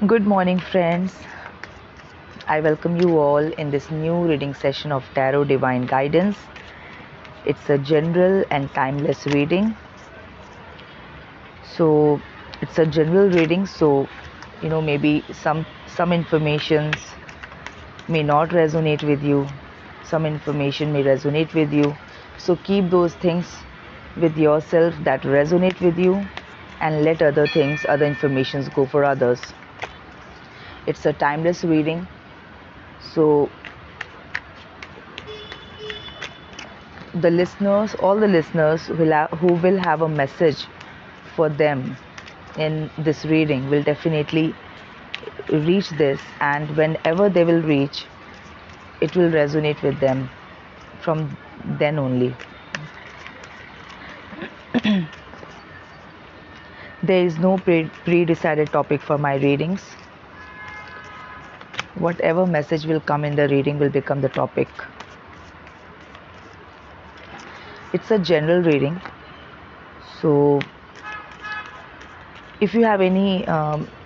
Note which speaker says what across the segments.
Speaker 1: Good morning, friends. I welcome you all in this new reading session of Tarot Divine Guidance. It's a general and timeless reading. So, it's a general reading, so maybe some informations may not resonate with you. Some information may resonate with you. So, keep those things with yourself that resonate with you and let other things, other informations go for others. It's a timeless reading. So all the listeners who will have a message for them in this reading will definitely reach this, and whenever they will reach, it will resonate with them from then only. There is no pre-decided topic for my readings. Whatever message will come in the reading will become the topic. It's a general reading, so if you have any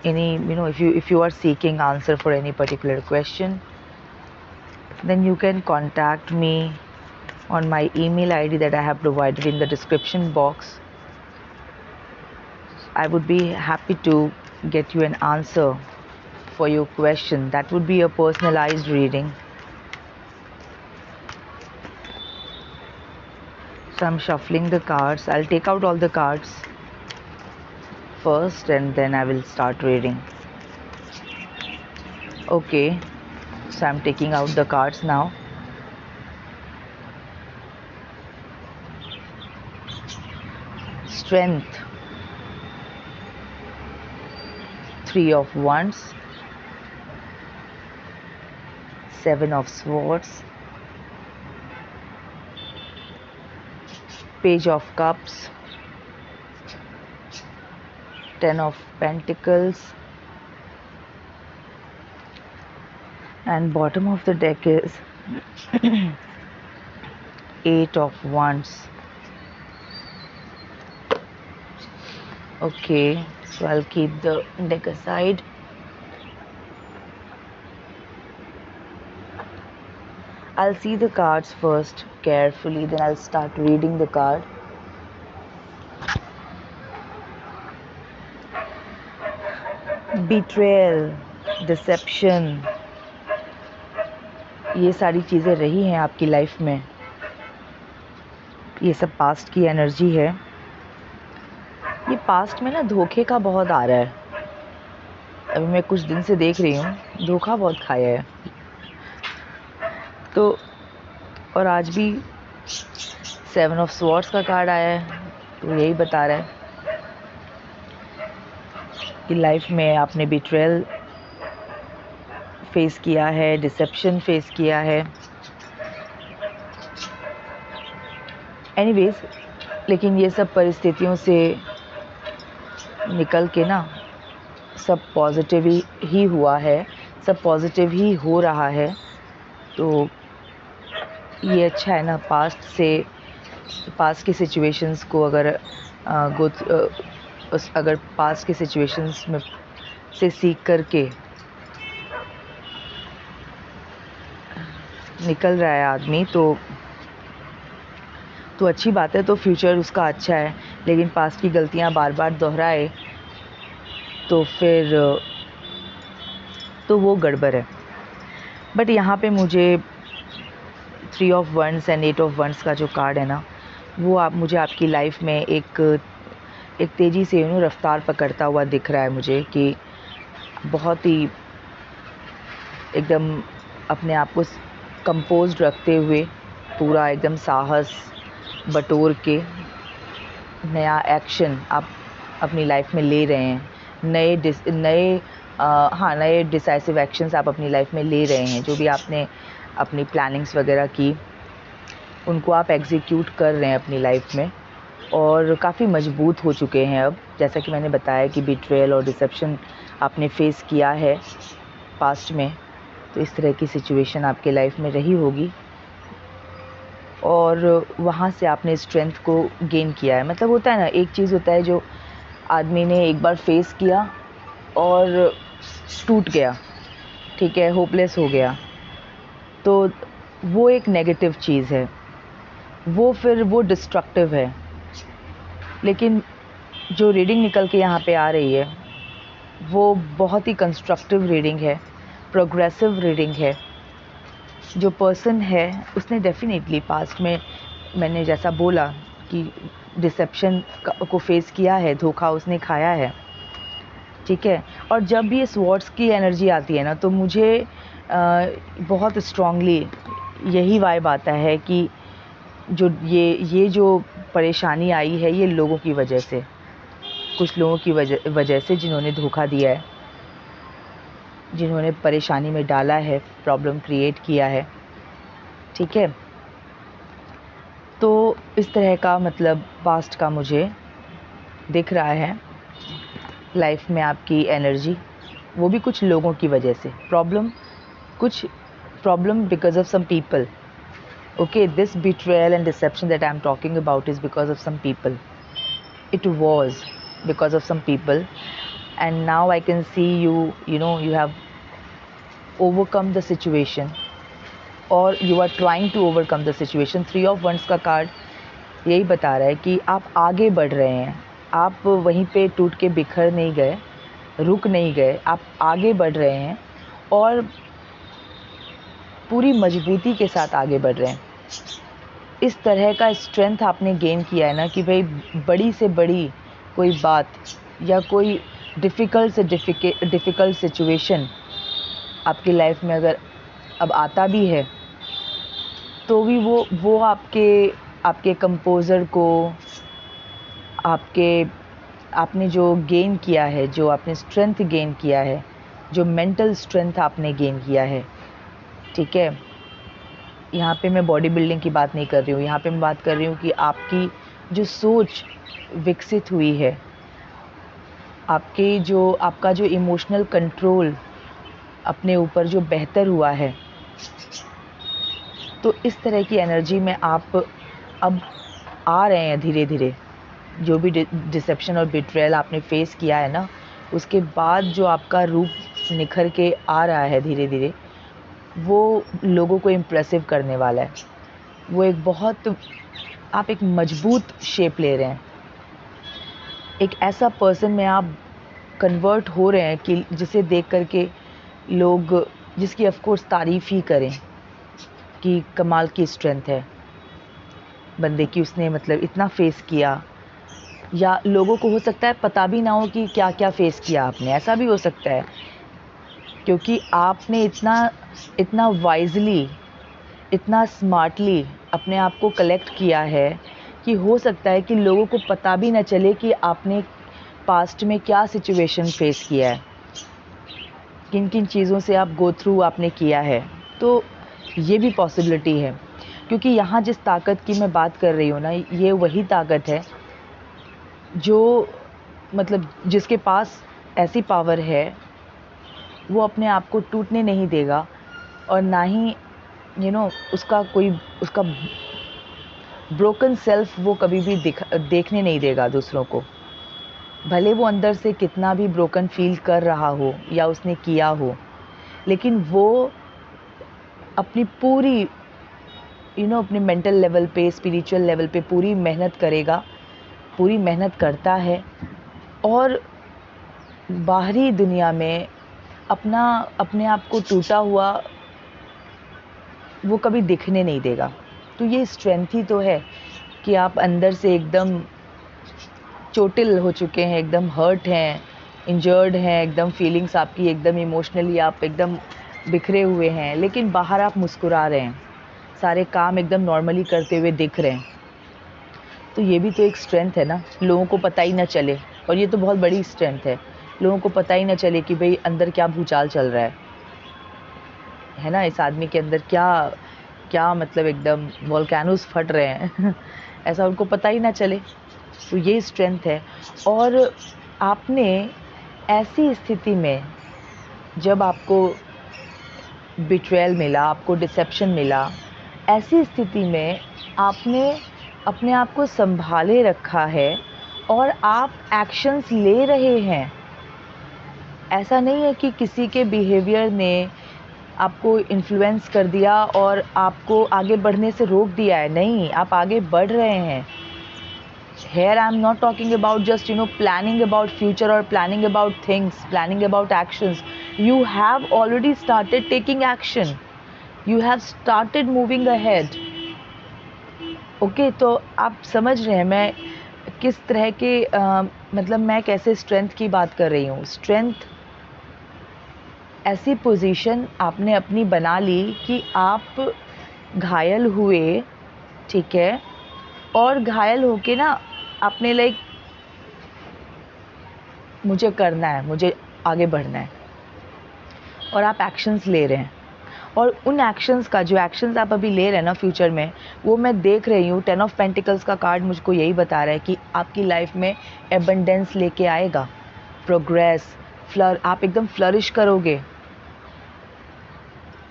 Speaker 1: if you are seeking answer for any particular question, then you can contact me on my email ID that I have provided in the description box. I would be happy to get you an answer for your question. That would be a personalized reading. So I'm shuffling the cards. I'll take out all the cards first and then I will start reading. Okay, so I'm taking out the cards now. Strength, 3 of Wands, 7 of Swords, Page of Cups, 10 of Pentacles, and bottom of the deck is 8 of Wands. Okay, so I'll keep the deck aside. I'll see the cards first carefully, then I'll start reading the card. Betrayal, deception, ये सारी चीज़ें रही हैं आपकी life में. ये सब past की एनर्जी है. ये पास्ट में ना धोखे का बहुत आ रहा है. अभी मैं कुछ दिन से देख रही हूँ, धोखा बहुत खाया है. तो और आज भी 7 ऑफ स्वॉर्ड्स का कार्ड आया है, तो यही बता रहा है कि लाइफ में आपने बिट्रेयल फेस किया है, डिसेप्शन फेस किया है. एनीवेज, लेकिन ये सब परिस्थितियों से निकल के ना सब पॉजिटिव ही हुआ है, सब पॉजिटिव ही हो रहा है. तो ये अच्छा है ना. पास्ट की सिचुएशंस को अगर पास्ट के सिचुएशंस में से सीख करके निकल रहा है आदमी, तो अच्छी बात है. तो फ्यूचर उसका अच्छा है. लेकिन पास्ट की गलतियां बार बार दोहराए तो फिर तो वो गड़बड़ है. बट यहाँ पे मुझे 3 of wands and 8 of wands का जो कार्ड है ना, वो मुझे आपकी लाइफ में एक तेज़ी से रफ्तार पकड़ता हुआ दिख रहा है मुझे, कि बहुत ही एकदम अपने आप को कंपोज्ड रखते हुए, पूरा एकदम साहस बटोर के नया एक्शन आप अपनी लाइफ में ले रहे हैं. नए डिसाइसिव एक्शंस आप अपनी लाइफ में ले रहे हैं. जो भी आपने अपनी प्लानिंग्स वगैरह की, उनको आप एग्जीक्यूट कर रहे हैं अपनी लाइफ में, और काफ़ी मजबूत हो चुके हैं अब. जैसा कि मैंने बताया कि बिट्रेयल और डिसेप्शन आपने फेस किया है पास्ट में, तो इस तरह की सिचुएशन आपके लाइफ में रही होगी, और वहाँ से आपने स्ट्रेंथ को गेन किया है. मतलब होता है ना, एक चीज़ होता है जो आदमी ने एक बार फेस किया और टूट गया, ठीक है, होपलेस हो गया, तो वो एक नेगेटिव चीज़ है, वो फिर वो डिस्ट्रक्टिव है। लेकिन जो रीडिंग निकल के यहाँ पे आ रही है वो बहुत ही कंस्ट्रक्टिव रीडिंग है, प्रोग्रेसिव रीडिंग है। जो पर्सन है उसने डेफिनेटली पास्ट में, मैंने जैसा बोला कि डिसेप्शन को फेस किया है, धोखा उसने खाया है, ठीक है। और जब भी इस वॉर्ड्स की एनर्जी आती है ना, तो मुझे बहुत स्ट्रांगली यही वाइब आता है कि जो ये जो परेशानी आई है ये लोगों की वजह से, कुछ लोगों की वजह से जिन्होंने धोखा दिया है, जिन्होंने परेशानी में डाला है, प्रॉब्लम क्रिएट किया है, ठीक है। तो इस तरह का मतलब पास्ट का मुझे दिख रहा है लाइफ में आपकी एनर्जी, वो भी कुछ लोगों की वजह से। कुछ problem because of some people. Okay, this betrayal and deception that I'm talking about is because of some people. It was because of some people, and now I can see you have overcome the situation, or you are trying to overcome the situation. 3 of Wands का card यही बता रहा है कि आप आगे बढ़ रहे हैं, आप वहीं पे टूट के बिखर नहीं गए, रुक नहीं गए, आप आगे बढ़ रहे हैं और पूरी मजबूती के साथ आगे बढ़ रहे हैं। इस तरह का स्ट्रेंथ आपने गेन किया है ना कि भाई बड़ी से बड़ी कोई बात या कोई डिफ़िकल्ट से डिफ़िकल्ट सिचुएशन आपकी लाइफ में अगर अब आता भी है, तो भी वो आपके कंपोज़र को, आपने जो गेन किया है, जो आपने स्ट्रेंथ गेन किया है, जो मेंटल स्ट्रेंथ आपने गेन किया है, ठीक है। यहाँ पे मैं बॉडी बिल्डिंग की बात नहीं कर रही हूँ, यहाँ पे मैं बात कर रही हूँ कि आपकी जो सोच विकसित हुई है, आपका जो इमोशनल कंट्रोल अपने ऊपर जो बेहतर हुआ है, तो इस तरह की एनर्जी में आप अब आ रहे हैं धीरे धीरे। जो भी डिसेप्शन और बिट्रेयल आपने फेस किया है ना, उसके बाद जो आपका रूप निखर के आ रहा है धीरे धीरे, वो लोगों को इम्प्रेसिव करने वाला है। वो आप एक मजबूत शेप ले रहे हैं, एक ऐसा पर्सन में आप कन्वर्ट हो रहे हैं कि जिसे देख कर के लोग, जिसकी ऑफ कोर्स तारीफ़ ही करें कि कमाल की स्ट्रेंथ है बंदे की, उसने मतलब इतना फेस किया। या लोगों को हो सकता है पता भी ना हो कि क्या क्या फेस किया आपने, ऐसा भी हो सकता है, क्योंकि आपने इतना वाइजली, इतना स्मार्टली अपने आप को कलेक्ट किया है कि हो सकता है कि लोगों को पता भी ना चले कि आपने पास्ट में क्या सिचुएशन फेस किया है, किन किन चीज़ों से आप गो थ्रू आपने किया है। तो ये भी पॉसिबिलिटी है, क्योंकि यहाँ जिस ताकत की मैं बात कर रही हूँ ना, ये वही ताकत है जो मतलब जिसके पास ऐसी पावर है, वो अपने आप को टूटने नहीं देगा और ना ही उसका ब्रोकन सेल्फ वो कभी भी देखने नहीं देगा दूसरों को। भले वो अंदर से कितना भी ब्रोकन फील कर रहा हो या उसने किया हो, लेकिन वो अपनी पूरी अपने मेंटल लेवल पे, स्पिरिचुअल लेवल पे पूरी मेहनत करेगा, पूरी मेहनत करता है, और बाहरी दुनिया में अपने आप को टूटा हुआ वो कभी दिखने नहीं देगा। तो ये स्ट्रेंथ ही तो है कि आप अंदर से एकदम चोटिल हो चुके हैं, एकदम हर्ट हैं, इंजर्ड हैं, एकदम फीलिंग्स आपकी एकदम इमोशनली आप एकदम बिखरे हुए हैं, लेकिन बाहर आप मुस्कुरा रहे हैं, सारे काम एकदम नॉर्मली करते हुए दिख रहे हैं। तो ये भी तो एक स्ट्रेंथ है ना, लोगों को पता ही ना चले। और ये तो बहुत बड़ी स्ट्रेंथ है, लोगों को पता ही ना चले कि भाई अंदर क्या भूचाल चल रहा है ना, इस आदमी के अंदर क्या मतलब एकदम वोल्केनोस फट रहे हैं ऐसा उनको पता ही ना चले। तो ये स्ट्रेंथ है। और आपने ऐसी स्थिति में, जब आपको बिट्रेयल मिला, आपको डिसेप्शन मिला, ऐसी स्थिति में आपने अपने आप को संभाले रखा है और आप एक्शंस ले रहे हैं। ऐसा नहीं है कि किसी के बिहेवियर ने आपको इन्फ्लुएंस कर दिया और आपको आगे बढ़ने से रोक दिया है। नहीं, आप आगे बढ़ रहे हैं। Here I am not talking about just planning about future or planning about things, planning about actions. You have already started taking action. You have started moving ahead. Okay तो आप समझ रहे हैं मैं किस तरह के मतलब मैं कैसे स्ट्रेंथ की बात कर रही हूँ। स्ट्रेंथ ऐसी पोजीशन आपने अपनी बना ली कि आप घायल हुए, ठीक है, और घायल होके ना आपने लाइक मुझे करना है, मुझे आगे बढ़ना है, और आप एक्शंस ले रहे हैं। और उन एक्शंस का जो एक्शंस आप अभी ले रहे हैं ना फ्यूचर में, वो मैं देख रही हूँ। 10 ऑफ पेंटिकल्स का कार्ड मुझको यही बता रहा है कि आपकी लाइफ में एबंडेंस लेके आएगा, प्रोग्रेस, आप एकदम फ्लरिश करोगे,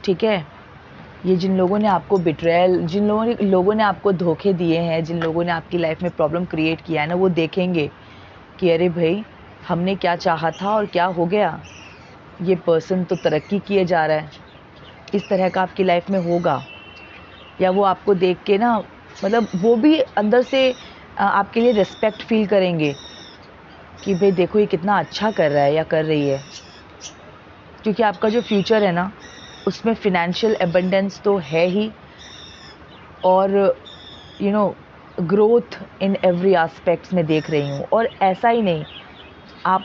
Speaker 1: ठीक है। ये जिन लोगों ने आपको बिट्रेयल, जिन लोगों ने आपको धोखे दिए हैं, जिन लोगों ने आपकी लाइफ में प्रॉब्लम क्रिएट किया है ना, वो देखेंगे कि अरे भाई हमने क्या चाहा था और क्या हो गया, ये पर्सन तो तरक्की किए जा रहा है। इस तरह का आपकी लाइफ में होगा। या वो आपको देख के ना मतलब वो भी अंदर से आपके लिए रिस्पेक्ट फील करेंगे कि भाई देखो ये कितना अच्छा कर रहा है या कर रही है। क्योंकि आपका जो फ्यूचर है ना उसमें फिनेंशियल एबंडेंस तो है ही, और ग्रोथ इन एवरी एस्पेक्ट्स में देख रही हूँ। और ऐसा ही नहीं, आप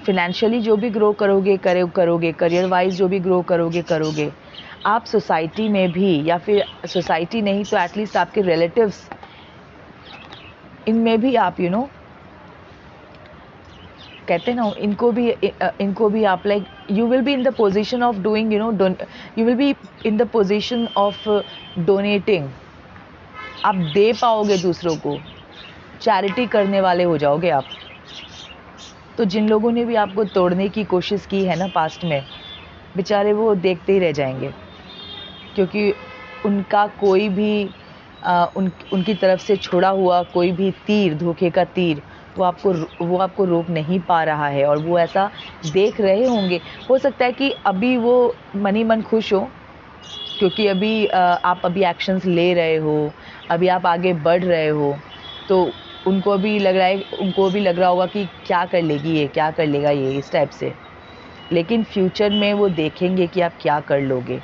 Speaker 1: फिनेंशियली जो भी ग्रो करोगे करियर वाइज जो भी ग्रो करोगे आप सोसाइटी में भी, या फिर सोसाइटी नहीं तो एटलीस्ट आपके रिलेटिव्स, इनमें भी आप कहते हैं ना, इनको भी आप like you will be in the position of doing you will be in the position of donating. आप दे पाओगे दूसरों को, चैरिटी करने वाले हो जाओगे आप। तो जिन लोगों ने भी आपको तोड़ने की कोशिश की है ना पास्ट में, बेचारे वो देखते ही रह जाएंगे, क्योंकि उनका कोई भी उनकी तरफ से छोड़ा हुआ कोई भी तीर, धोखे का तीर, वो आपको रोक नहीं पा रहा है। और वो ऐसा देख रहे होंगे। हो सकता है कि अभी वो मन ही मन खुश हो, क्योंकि अभी आप अभी एक्शंस ले रहे हो, अभी आप आगे बढ़ रहे हो, तो उनको भी लग रहा होगा कि क्या कर लेगी ये, क्या कर लेगा ये, इस टाइप से। लेकिन फ्यूचर में वो देखेंगे कि आप क्या कर लोगे।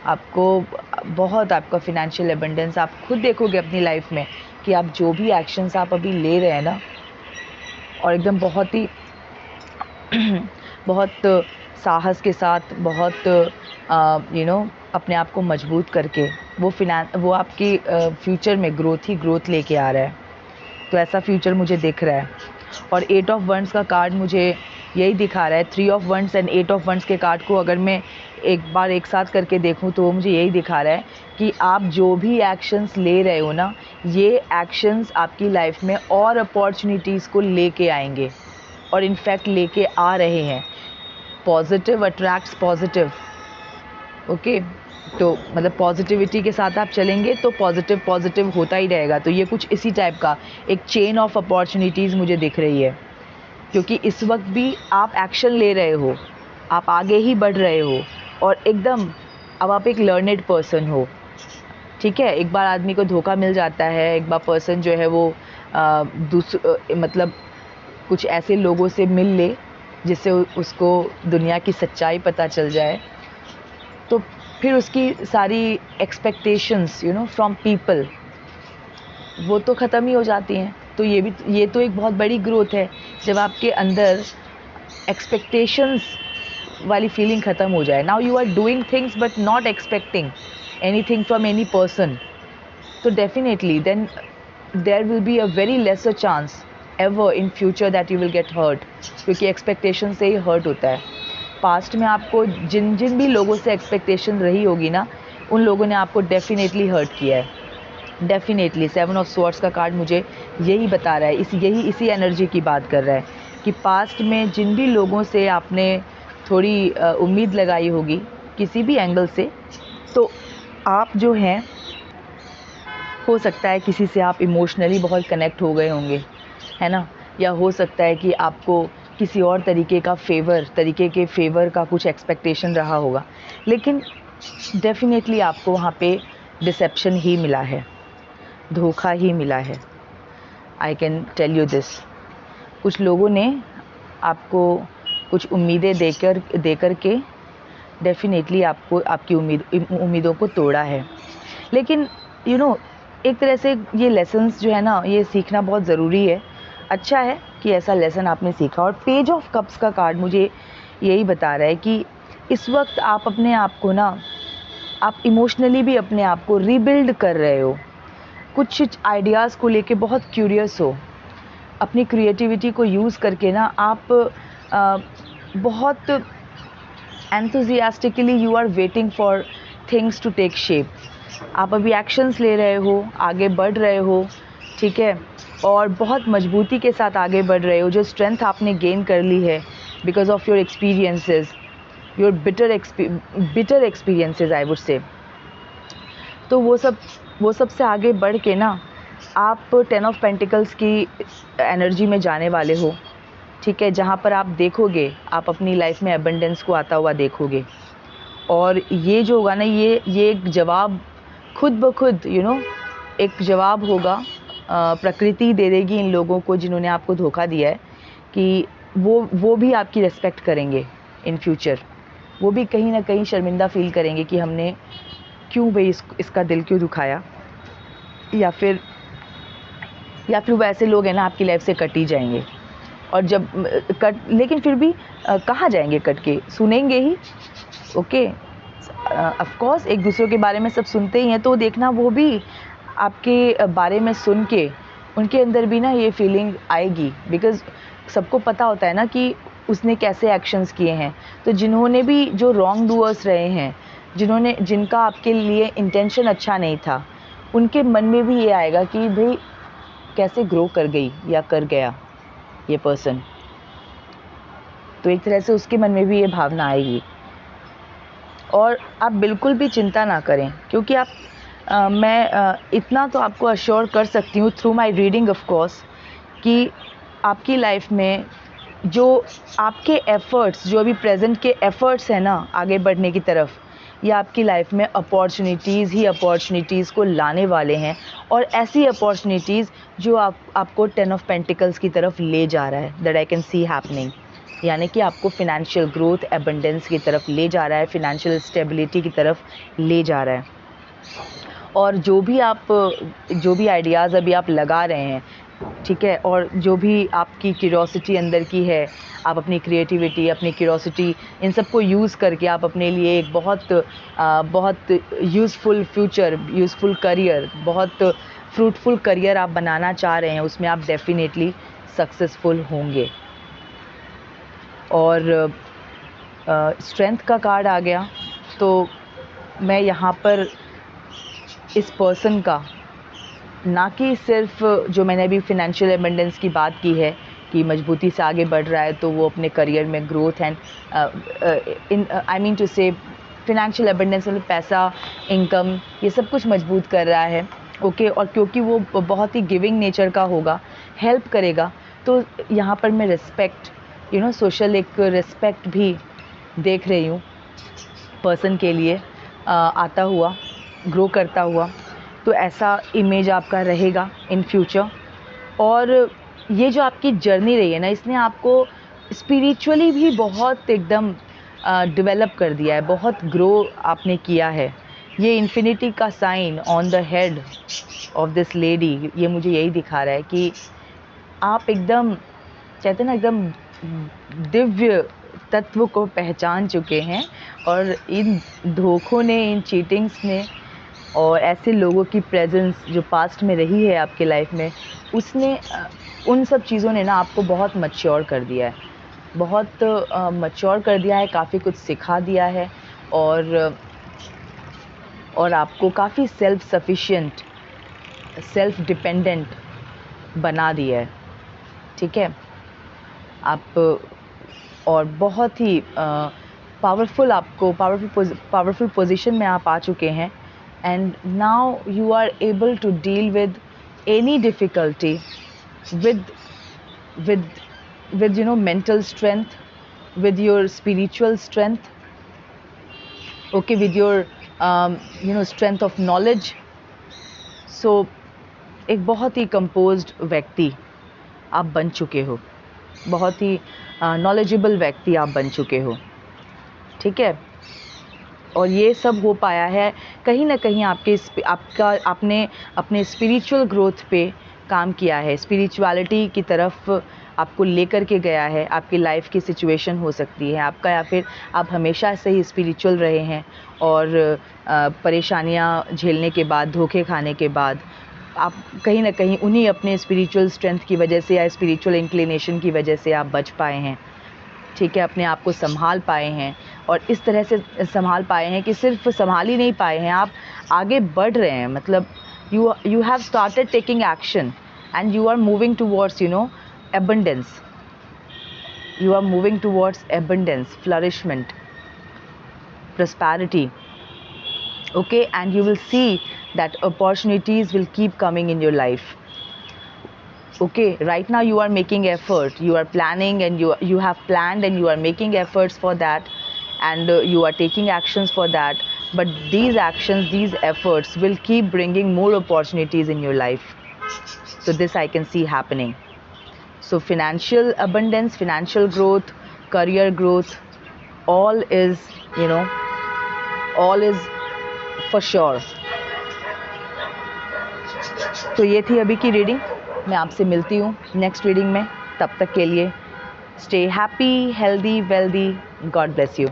Speaker 1: आपको बहुत, आपका फिनेंशियल एबंडेंस आप खुद देखोगे अपनी लाइफ में कि आप जो भी एक्शंस आप अभी ले रहे हैं ना, और एकदम बहुत ही बहुत साहस के साथ, बहुत अपने आप को मजबूत करके वो आपकी फ्यूचर में ग्रोथ लेके आ रहा है। तो ऐसा फ्यूचर मुझे दिख रहा है। और 8 ऑफ वंड्स का कार्ड मुझे यही दिखा रहा है। 3 of wands and 8 of wands के कार्ड को अगर मैं एक बार एक साथ करके देखूं तो वो मुझे यही दिखा रहा है कि आप जो भी एक्शंस ले रहे हो ना, ये एक्शंस आपकी लाइफ में और अपॉर्चुनिटीज़ को लेके आएंगे, और इनफैक्ट लेके आ रहे हैं। Positive attracts positive. ओके, तो मतलब पॉजिटिविटी के साथ आप चलेंगे तो पॉजिटिव होता ही रहेगा। तो ये कुछ इसी टाइप का एक चेन ऑफ अपॉर्चुनिटीज़ मुझे दिख रही है, क्योंकि इस वक्त भी आप एक्शन ले रहे हो, आप आगे ही बढ़ रहे हो, और एकदम अब आप एक लर्नेड पर्सन हो, ठीक है। एक बार आदमी को धोखा मिल जाता है, एक बार पर्सन जो है वो मतलब कुछ ऐसे लोगों से मिल ले जिससे उसको दुनिया की सच्चाई पता चल जाए, तो फिर उसकी सारी एक्सपेक्टेशंस फ्रॉम पीपल वो तो ख़त्म ही हो जाती हैं। तो ये तो एक बहुत बड़ी ग्रोथ है, जब आपके अंदर एक्सपेक्टेशंस वाली फीलिंग ख़त्म हो जाए। Now you are doing things but not expecting anything from any person, तो definitely then there will be a very lesser chance ever in future that you will get hurt, क्योंकि expectation से ही hurt होता है। Past में आपको जिन भी लोगों से एक्सपेक्टेशन रही होगी ना, उन लोगों ने आपको डेफिनेटली हर्ट किया है। डेफिनेटली 7 ऑफ स्वॉर्ड्स का कार्ड मुझे यही बता रहा है, इसी एनर्जी की बात कर रहा है कि पास्ट में जिन भी लोगों से आपने थोड़ी उम्मीद लगाई होगी किसी भी एंगल से, तो आप जो हैं, हो सकता है किसी से आप इमोशनली बहुत कनेक्ट हो गए होंगे, है ना, या हो सकता है कि आपको किसी और तरीके के फेवर का कुछ एक्सपेक्टेशन रहा होगा, लेकिन डेफिनेटली आपको वहाँ पे डिसेप्शन ही मिला है, धोखा ही मिला है। I can tell you this. कुछ लोगों ने आपको कुछ उम्मीदें देकर के डेफिनेटली आपको आपकी उम्मीदों को तोड़ा है। लेकिन एक तरह से ये लेसन्स जो है ना, ये सीखना बहुत ज़रूरी है। अच्छा है कि ऐसा लेसन आपने सीखा। और पेज ऑफ कप्स का कार्ड मुझे यही बता रहा है कि इस वक्त आप अपने आप को ना, आप इमोशनली भी अपने आप को रीबिल्ड कर रहे हो, कुछ आइडियाज़ को लेके बहुत क्यूरियस हो, अपनी क्रिएटिविटी को यूज़ करके ना आप बहुत enthusiastically you are waiting for things to take shape. आप अभी एक्शंस ले रहे हो, आगे बढ़ रहे हो, ठीक है, और बहुत मजबूती के साथ आगे बढ़ रहे हो। जो स्ट्रेंथ आपने गेन कर ली है because of your experiences, your bitter experiences I would say, तो वो सब से आगे बढ़ के ना आप 10 ऑफ पेंटिकल्स की एनर्जी में जाने वाले हो, ठीक है, जहाँ पर आप देखोगे, आप अपनी लाइफ में एबंडेंस को आता हुआ देखोगे। और ये जो होगा ना, ये एक जवाब खुद ब खुद एक जवाब होगा, प्रकृति दे देगी इन लोगों को जिन्होंने आपको धोखा दिया है, कि वो भी आपकी रेस्पेक्ट करेंगे इन फ्यूचर। वो भी कहीं ना कहीं शर्मिंदा फील करेंगे कि हमने क्यों भाई इसका दिल क्यों दुखाया, या फिर वो ऐसे लोग हैं ना आपकी लाइफ से कट ही जाएंगे। और जब लेकिन फिर भी कहाँ जाएंगे कट के, सुनेंगे ही। ओके, ऑफ कोर्स एक दूसरे के बारे में सब सुनते ही हैं, तो देखना वो भी आपके बारे में सुन के उनके अंदर भी ना ये फीलिंग आएगी, बिकॉज़ सबको पता होता है ना कि उसने कैसे एक्शंस किए हैं। तो जिन्होंने भी, जो रॉन्ग डूअर्स रहे हैं, जिनका आपके लिए इंटेंशन अच्छा नहीं था, उनके मन में भी ये आएगा कि भाई कैसे ग्रो कर गई या कर गया ये पर्सन। तो एक तरह से उसके मन में भी ये भावना आएगी। और आप बिल्कुल भी चिंता ना करें, क्योंकि मैं इतना तो आपको अश्योर कर सकती हूँ through my reading of course, कि आपकी लाइफ में जो आपके एफ़र्ट्स, जो अभी प्रेजेंट के एफ़र्ट्स हैं ना आगे बढ़ने की तरफ, ये आपकी लाइफ में अपॉर्चुनिटीज़ को लाने वाले हैं। और ऐसी अपॉर्चुनिटीज़ जो आपको 10 ऑफ पेंटिकल्स की तरफ ले जा रहा है, that I can see happening. यानी कि आपको फिनेंशियल ग्रोथ, एबंडेंस की तरफ ले जा रहा है, फिनेंशियल स्टेबिलिटी की तरफ ले जा रहा है। और जो भी आइडियाज़ अभी आप लगा रहे हैं, ठीक है, और जो भी आपकी क्यूरोसिटी अंदर की है, आप अपनी क्रिएटिविटी, अपनी क्यूरोसिटी, इन सब को यूज़ करके आप अपने लिए एक बहुत यूज़फुल फ्यूचर, यूज़फुल करियर, बहुत फ्रूटफुल करियर आप बनाना चाह रहे हैं, उसमें आप डेफिनेटली सक्सेसफुल होंगे। और स्ट्रेंथ का कार्ड आ गया, तो मैं यहाँ पर इस पर्सन का, ना कि सिर्फ जो मैंने अभी फिनेंशियल एबंडेंस की बात की है कि मजबूती से आगे बढ़ रहा है, तो वो अपने करियर में growth and I mean to say financial abundance, मतलब पैसा, इनकम, ये सब कुछ मजबूत कर रहा है। ओके, और क्योंकि वो बहुत ही गिविंग नेचर का होगा, हेल्प करेगा, तो यहाँ पर मैं रिस्पेक्ट, सोशल एक रिस्पेक्ट भी देख रही हूँ पर्सन के लिए आता हुआ, ग्रो करता हुआ। तो ऐसा इमेज आपका रहेगा इन फ्यूचर। और ये जो आपकी जर्नी रही है ना, इसने आपको स्पिरिचुअली भी बहुत एकदम डेवलप कर दिया है, बहुत ग्रो आपने किया है। ये इन्फिनिटी का sign on the head of this lady, ये मुझे यही दिखा रहा है कि आप एकदम, कहते हैं ना, एकदम दिव्य तत्व को पहचान चुके हैं। और इन धोखों ने, इन चीटिंग्स ने, और ऐसे लोगों की प्रेजेंस जो पास्ट में रही है आपके लाइफ में, उसने, उन सब चीज़ों ने ना आपको बहुत मैच्योर कर दिया है, बहुत मैच्योर कर दिया है, काफ़ी कुछ सिखा दिया है। और आपको काफ़ी सेल्फ सफिशिएंट, सेल्फ डिपेंडेंट बना दिया है, ठीक है। आप और बहुत ही पावरफुल पोजीशन में आप आ चुके हैं। And now you are able to deal with any difficulty with with mental strength, with your spiritual strength, okay, with your strength of knowledge. So एक बहुत ही कंपोज्ड व्यक्ति आप बन चुके हो, बहुत ही नॉलेजेबल व्यक्ति आप बन चुके हो, ठीक है। और ये सब हो पाया है कहीं ना कहीं आपने अपने स्पिरिचुअल ग्रोथ पे काम किया है, स्पिरिचुअलिटी की तरफ आपको लेकर के गया है। आपकी लाइफ की सिचुएशन हो सकती है आपका, या फिर आप हमेशा से ही स्पिरिचुअल रहे हैं और परेशानियां झेलने के बाद, धोखे खाने के बाद, आप कहीं ना कहीं उन्हीं अपने स्पिरिचुअल स्ट्रेंथ की वजह से या स्पिरिचुअल इंक्लिनेशन की वजह से आप बच पाए हैं, ठीक है, अपने आप को संभाल पाए हैं। और इस तरह से संभाल पाए हैं कि सिर्फ संभाल ही नहीं पाए हैं, आप आगे बढ़ रहे हैं। मतलब you have started taking action and you are moving towards abundance. You are moving towards abundance, flourishment, prosperity, okay, and you will see that opportunities will keep coming in your life. Okay, right now you are making effort, you are planning, and you have planned and you are making efforts for that, and you are taking actions for that. But these actions, these efforts will keep bringing more opportunities in your life. So this I can see happening. So financial abundance, financial growth, career growth, all is for sure. तो ये थी अभी की reading. मैं आपसे मिलती हूँ next reading में। तब तक के लिए stay happy, healthy, wealthy. God bless you.